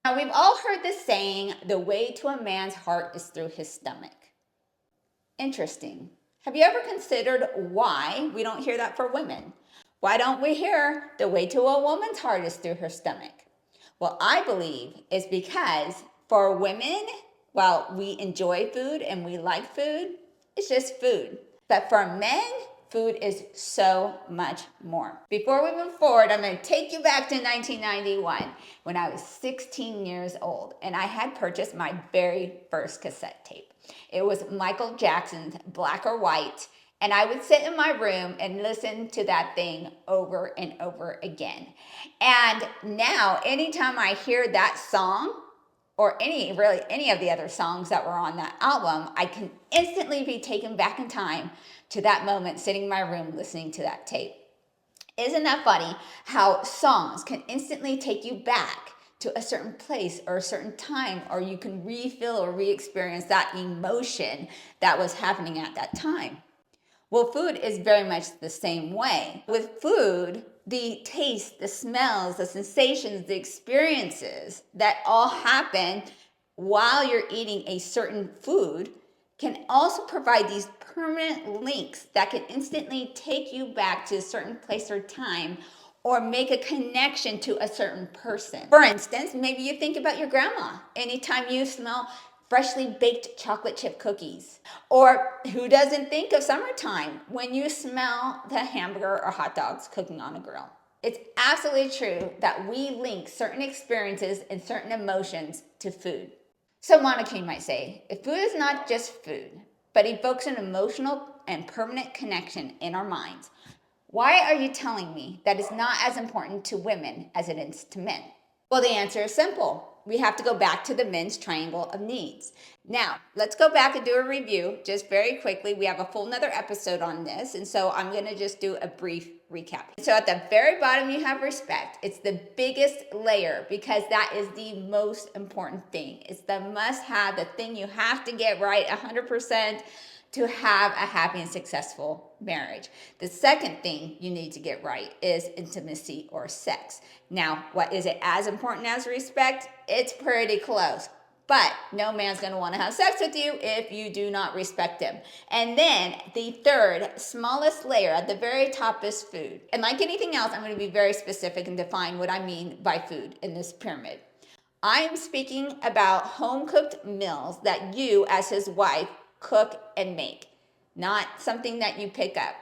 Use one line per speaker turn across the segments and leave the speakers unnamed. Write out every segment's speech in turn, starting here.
Now, we've all heard the saying, the way to a man's heart is through his stomach. Interesting. Have you ever considered why we don't hear that for women? Why don't we hear the way to a woman's heart is through her stomach? Well, I believe it's because for women, while we enjoy food and we like food, it's just food. But for men, food is so much more. Before we move forward, I'm going to take you back to 1991 when I was 16 years old and I had purchased my very first cassette tape. It was Michael Jackson's Black or White, and I would sit in my room and listen to that thing over and over again. And now, anytime I hear that song, or any of the other songs that were on that album, I can instantly be taken back in time to that moment sitting in my room listening to that tape. Isn't that funny how songs can instantly take you back to a certain place or a certain time, or you can refeel or re-experience that emotion that was happening at that time? Well, food is very much the same way. With food, the taste, the smells, the sensations, the experiences that all happen while you're eating a certain food can also provide these permanent links that can instantly take you back to a certain place or time or make a connection to a certain person. For instance, maybe you think about your grandma. Anytime you smell freshly baked chocolate chip cookies. Or who doesn't think of summertime when you smell the hamburger or hot dogs cooking on a grill? It's absolutely true that we link certain experiences and certain emotions to food. So Monica, you might say, if food is not just food, but evokes an emotional and permanent connection in our minds, why are you telling me that it's not as important to women as it is to men? Well, the answer is simple. We have to go back to the men's triangle of needs. Now, let's go back and do a review just very quickly. We have a full another episode on this, and so I'm going to just do a brief recap. So at the very bottom, you have respect. It's the biggest layer because that is the most important thing. It's the must-have, the thing you have to get right 100% to have a happy and successful marriage. The second thing you need to get right is intimacy or sex. Now, what is it as important as respect? It's pretty close. But no man's going to want to have sex with you if you do not respect him. And then the third, smallest layer at the very top is food. And like anything else, I'm going to be very specific and define what I mean by food in this pyramid. I am speaking about home-cooked meals that you, as his wife, cook and make, not something that you pick up.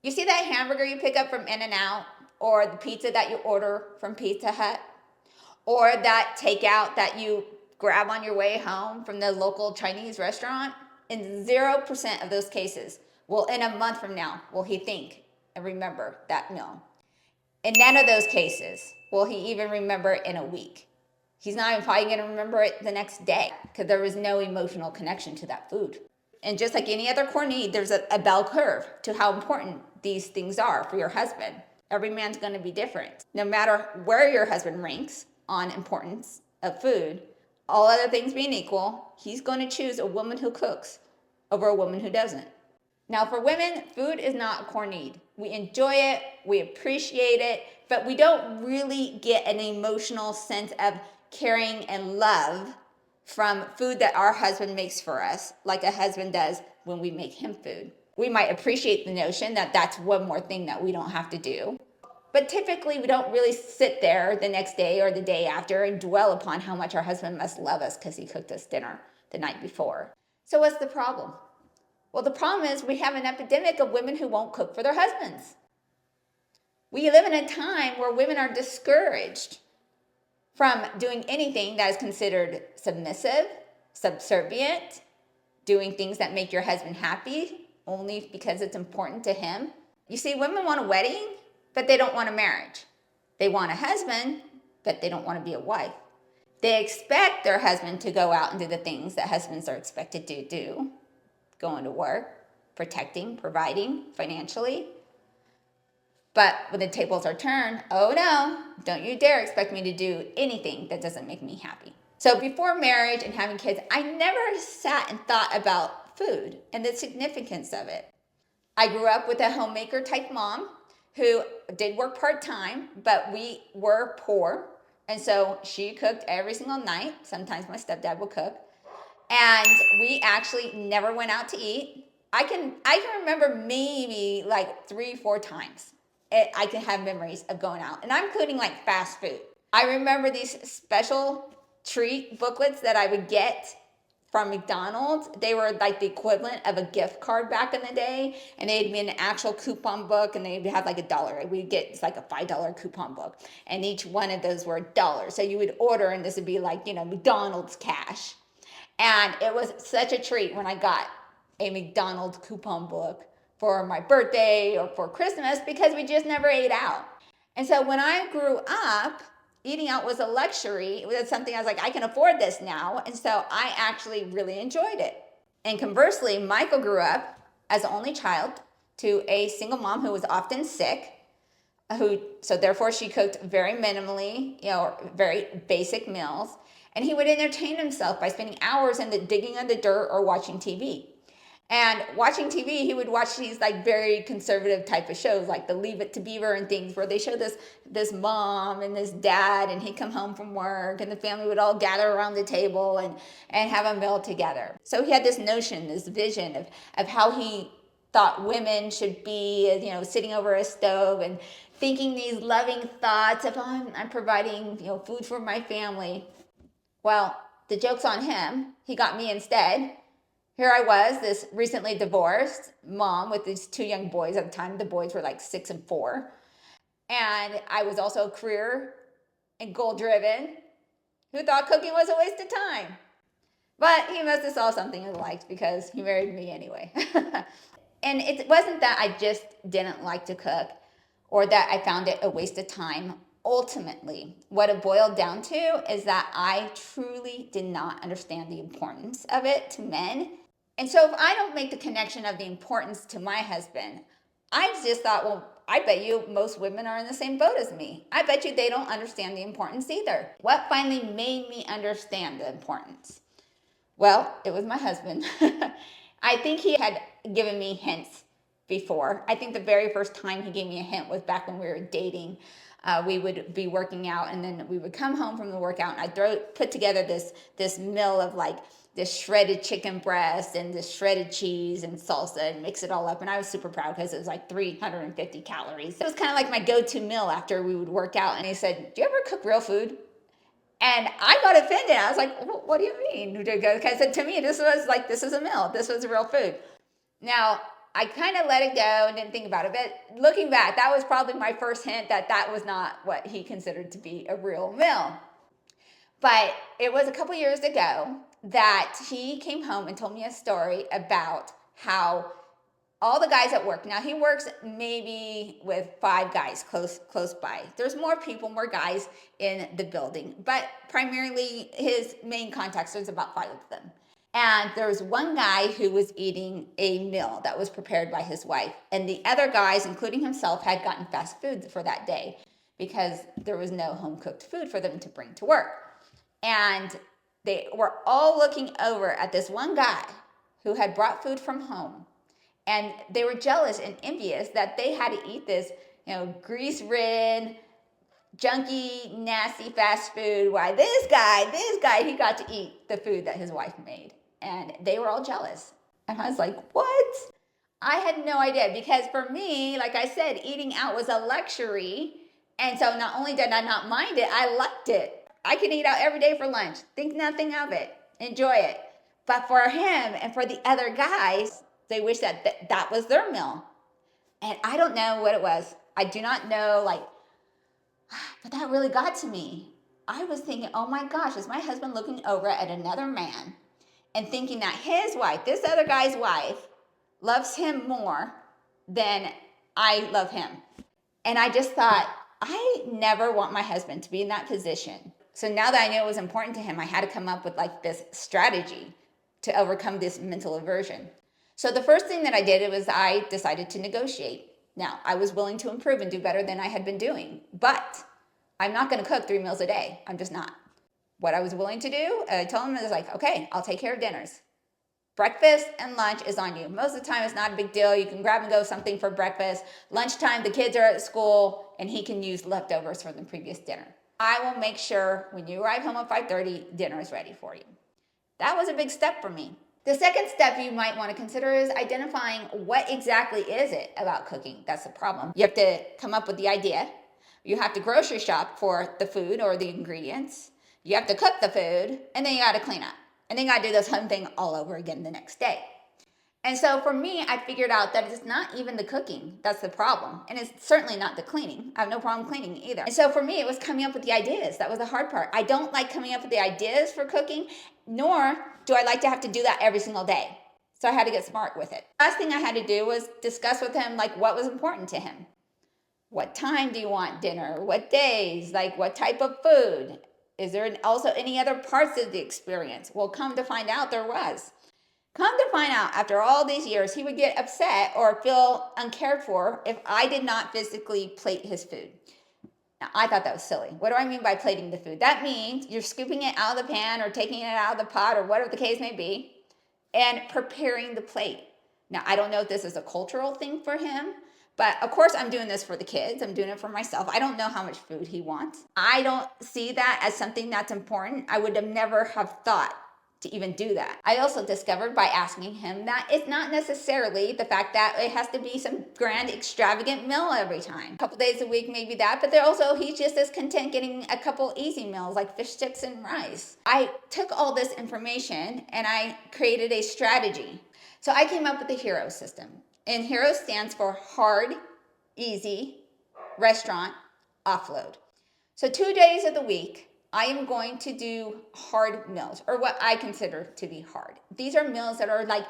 You see that hamburger you pick up from In-N-Out, or the pizza that you order from Pizza Hut, or that takeout that you grab on your way home from the local Chinese restaurant? In 0% of those cases will, in a month from now, will he think and remember that meal. In none of those cases will he even remember it in a week. He's not even probably going to remember it the next day because there was no emotional connection to that food. And just like any other core need, there's a bell curve to how important these things are for your husband. Every man's going to be different. No matter where your husband ranks on importance of food, all other things being equal, he's going to choose a woman who cooks over a woman who doesn't. Now, for women, food is not a core need. We enjoy it, we appreciate it, but we don't really get an emotional sense of caring and love from food that our husband makes for us, like a husband does when we make him food. We might appreciate the notion that that's one more thing that we don't have to do. But typically, we don't really sit there the next day or the day after and dwell upon how much our husband must love us because he cooked us dinner the night before. So what's the problem? Well, the problem is we have an epidemic of women who won't cook for their husbands. We live in a time where women are discouraged from doing anything that is considered submissive, subservient, doing things that make your husband happy only because it's important to him. You see, women want a wedding, but they don't want a marriage. They want a husband, but they don't want to be a wife. They expect their husband to go out and do the things that husbands are expected to do, going to work, protecting, providing financially. But when the tables are turned, oh no, don't you dare expect me to do anything that doesn't make me happy. So before marriage and having kids, I never sat and thought about food and the significance of it. I grew up with a homemaker type mom who did work part-time, but we were poor. And so she cooked every single night. Sometimes my stepdad would cook. And we actually never went out to eat. I can remember maybe like 3, 4 times. I can have memories of going out, and I'm including like fast food. I remember these special treat booklets that I would get from McDonald's. They were like the equivalent of a gift card back in the day, and they'd be an actual coupon book, and they'd have like $1. We'd get it's like a $5 coupon book, and each one of those were $1. So you would order, and this would be like, McDonald's cash. And it was such a treat when I got a McDonald's coupon book for my birthday or for Christmas, because we just never ate out. And so when I grew up, eating out was a luxury. It was something I was like, I can afford this now. And so I actually really enjoyed it. And conversely, Michael grew up as the only child to a single mom who was often sick, so therefore she cooked very minimally, very basic meals. And he would entertain himself by spending hours in the digging of the dirt or watching TV. And watching TV, he would watch these like very conservative type of shows, like the Leave It to Beaver and things, where they show this mom and this dad, and he'd come home from work, and the family would all gather around the table and have a meal together. So he had this notion, this vision of how he thought women should be, sitting over a stove and thinking these loving thoughts of, oh, I'm providing, food for my family. Well, the joke's on him. He got me instead. Here I was, this recently divorced mom with these 2 young boys at the time. The boys were like 6 and 4. And I was also career and goal driven, who thought cooking was a waste of time. But he must have saw something he liked, because he married me anyway. And it wasn't that I just didn't like to cook or that I found it a waste of time. Ultimately, what it boiled down to is that I truly did not understand the importance of it to men. And so if I don't make the connection of the importance to my husband, I just thought, well, I bet you most women are in the same boat as me. I bet you they don't understand the importance either. What finally made me understand the importance? Well, it was my husband. I think he had given me hints before. I think the very first time he gave me a hint was back when we were dating. We would be working out, and then we would come home from the workout, and I'd put together this meal of like this shredded chicken breast and this shredded cheese and salsa, and mix it all up. And I was super proud because it was like 350 calories. It was kind of like my go-to meal after we would work out. And he said, "Do you ever cook real food?" And I got offended. I was like, what do you mean? Because to me, this was a meal. This was real food. Now, I kind of let it go and didn't think about it. But looking back, that was probably my first hint that was not what he considered to be a real meal. But it was a couple years ago that he came home and told me a story about how all the guys at work. Now he works maybe with 5 guys close by. There's more people, more guys in the building, but primarily his main contacts, there's about 5 of them. And there was one guy who was eating a meal that was prepared by his wife, and the other guys, including himself, had gotten fast food for that day because there was no home cooked food for them to bring to work. And they were all looking over at this one guy who had brought food from home. And they were jealous and envious that they had to eat this, grease-ridden, junky, nasty fast food. Why this guy, he got to eat the food that his wife made. And they were all jealous. And I was like, what? I had no idea, because for me, like I said, eating out was a luxury. And so not only did I not mind it, I liked it. I can eat out every day for lunch, think nothing of it, enjoy it. But for him and for the other guys, they wish that was their meal. And I don't know what it was. I do not know, but that really got to me. I was thinking, oh my gosh, is my husband looking over at another man and thinking that his wife, this other guy's wife, loves him more than I love him? And I just thought, I never want my husband to be in that position. So now that I knew it was important to him, I had to come up with this strategy to overcome this mental aversion. So the first thing that I did was I decided to negotiate. Now, I was willing to improve and do better than I had been doing, but I'm not going to cook 3 meals a day. I'm just not. What I was willing to do, I told him, okay, I'll take care of dinners. Breakfast and lunch is on you. Most of the time, it's not a big deal. You can grab and go something for breakfast. Lunchtime, the kids are at school, and he can use leftovers from the previous dinner. I will make sure when you arrive home at 5:30, dinner is ready for you. That was a big step for me. The second step you might want to consider is identifying what exactly is it about cooking that's the problem. You have to come up with the idea. You have to grocery shop for the food or the ingredients. You have to cook the food, and then you got to clean up. And then you got to do this whole thing all over again the next day. And so for me, I figured out that it's not even the cooking that's the problem. And it's certainly not the cleaning. I have no problem cleaning either. And so for me, it was coming up with the ideas. That was the hard part. I don't like coming up with the ideas for cooking, nor do I like to have to do that every single day. So I had to get smart with it. Last thing I had to do was discuss with him like what was important to him. What time do you want dinner? What days? Like what type of food? Is there also any other parts of the experience? Well, come to find out there was. Come to find out, after all these years, he would get upset or feel uncared for if I did not physically plate his food. Now, I thought that was silly. What do I mean by plating the food? That means you're scooping it out of the pan or taking it out of the pot or whatever the case may be and preparing the plate. Now, I don't know if this is a cultural thing for him, but of course I'm doing this for the kids. I'm doing it for myself. I don't know how much food he wants. I don't see that as something that's important. I would have never have thought to even do that. I also discovered by asking him that it's not necessarily the fact that it has to be some grand extravagant meal every time. A couple days a week, maybe that, but he's just as content getting a couple easy meals like fish sticks and rice. I took all this information and I created a strategy. So I came up with the HERO system. And HERO stands for hard, easy, restaurant, offload. So 2 days of the week, I am going to do hard meals, or what I consider to be hard. These are meals that are like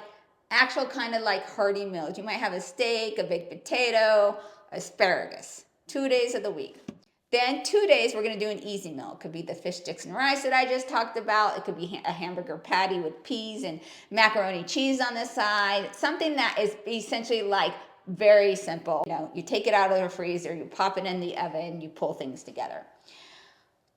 actual kind of like hearty meals. You might have a steak, a baked potato, asparagus, 2 days of the week. Then 2 days, we're going to do an easy meal. It could be the fish sticks and rice that I just talked about. It could be a hamburger patty with peas and macaroni cheese on the side. Something that is essentially like very simple. You take it out of the freezer, you pop it in the oven, you pull things together.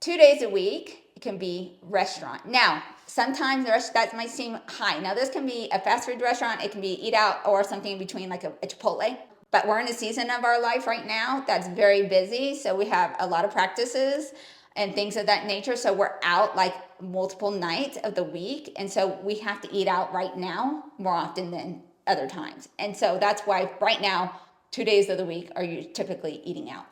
2 days a week, it can be restaurant. Now, sometimes that might seem high. Now, this can be a fast food restaurant. It can be eat out or something in between like a Chipotle. But we're in a season of our life right now that's very busy. So we have a lot of practices and things of that nature. So we're out like multiple nights of the week. And so we have to eat out right now more often than other times. And so that's why right now, 2 days of the week are you typically eating out.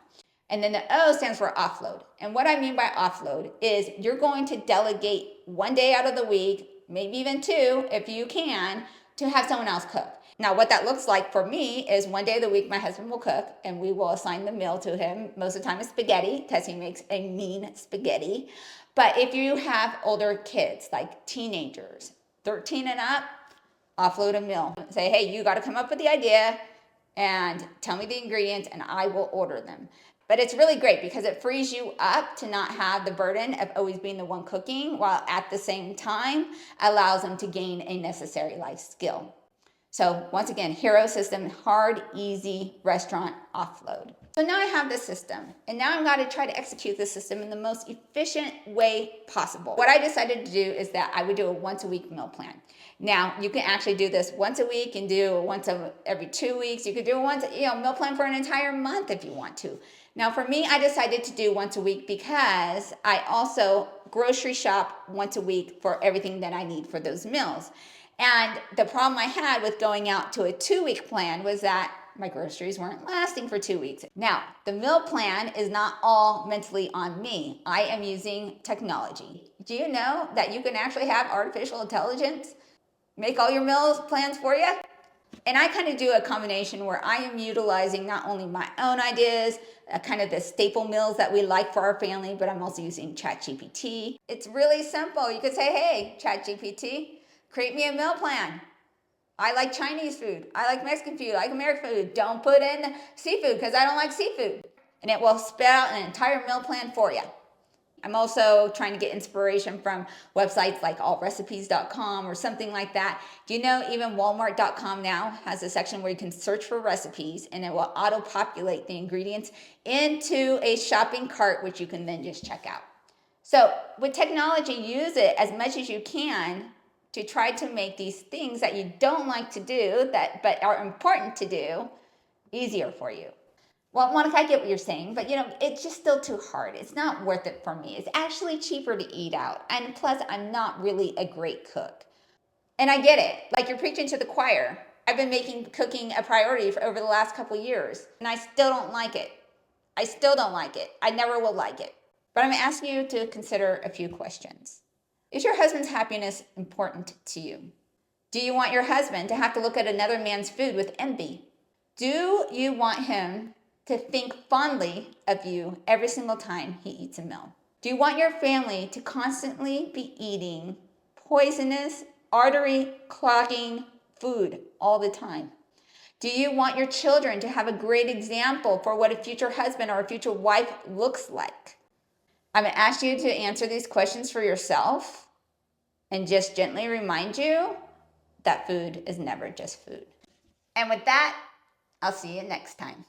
And then the O stands for offload. And what I mean by offload is you're going to delegate 1 day out of the week, maybe even 2 if you can, to have someone else cook. Now, what that looks like for me is 1 day of the week, my husband will cook and we will assign the meal to him. Most of the time it's spaghetti because he makes a mean spaghetti. But if you have older kids, like teenagers, 13 and up, offload a meal. Say, hey, you got to come up with the idea and tell me the ingredients and I will order them. But it's really great because it frees you up to not have the burden of always being the one cooking, while at the same time allows them to gain a necessary life skill. So once again, HERO system, hard, easy, restaurant, offload. So now I have the system, and now I've got to try to execute the system in the most efficient way possible. What I decided to do is that I would do a once a week meal plan. Now, you can actually do this once a week and do once every 2 weeks. You could do a meal plan for an entire month if you want to. Now, for me, I decided to do once a week because I also grocery shop once a week for everything that I need for those meals. And the problem I had with going out to a 2-week plan was that my groceries weren't lasting for 2 weeks. Now, the meal plan is not all mentally on me. I am using technology. Do you know that you can actually have artificial intelligence make all your meal plans for you? And I kind of do a combination where I am utilizing not only my own ideas, kind of the staple meals that we like for our family, but I'm also using ChatGPT. It's really simple. You could say, hey, ChatGPT, create me a meal plan. I like Chinese food. I like Mexican food. I like American food. Don't put in seafood because I don't like seafood. And it will spit out an entire meal plan for you. I'm also trying to get inspiration from websites like allrecipes.com or something like that. Do you know even walmart.com now has a section where you can search for recipes and it will auto-populate the ingredients into a shopping cart, which you can then just check out. So with technology, use it as much as you can to try to make these things that you don't like to do but are important to do easier for you. Well, Monica, I get what you're saying, but it's just still too hard. It's not worth it for me. It's actually cheaper to eat out. And plus, I'm not really a great cook. And I get it. Like you're preaching to the choir. I've been making cooking a priority for over the last couple of years, and I still don't like it. I still don't like it. I never will like it. But I'm asking you to consider a few questions. Is your husband's happiness important to you? Do you want your husband to have to look at another man's food with envy? Do you want him to think fondly of you every single time he eats a meal? Do you want your family to constantly be eating poisonous, artery clogging food all the time? Do you want your children to have a great example for what a future husband or a future wife looks like? I'm going to ask you to answer these questions for yourself and just gently remind you that food is never just food. And with that, I'll see you next time.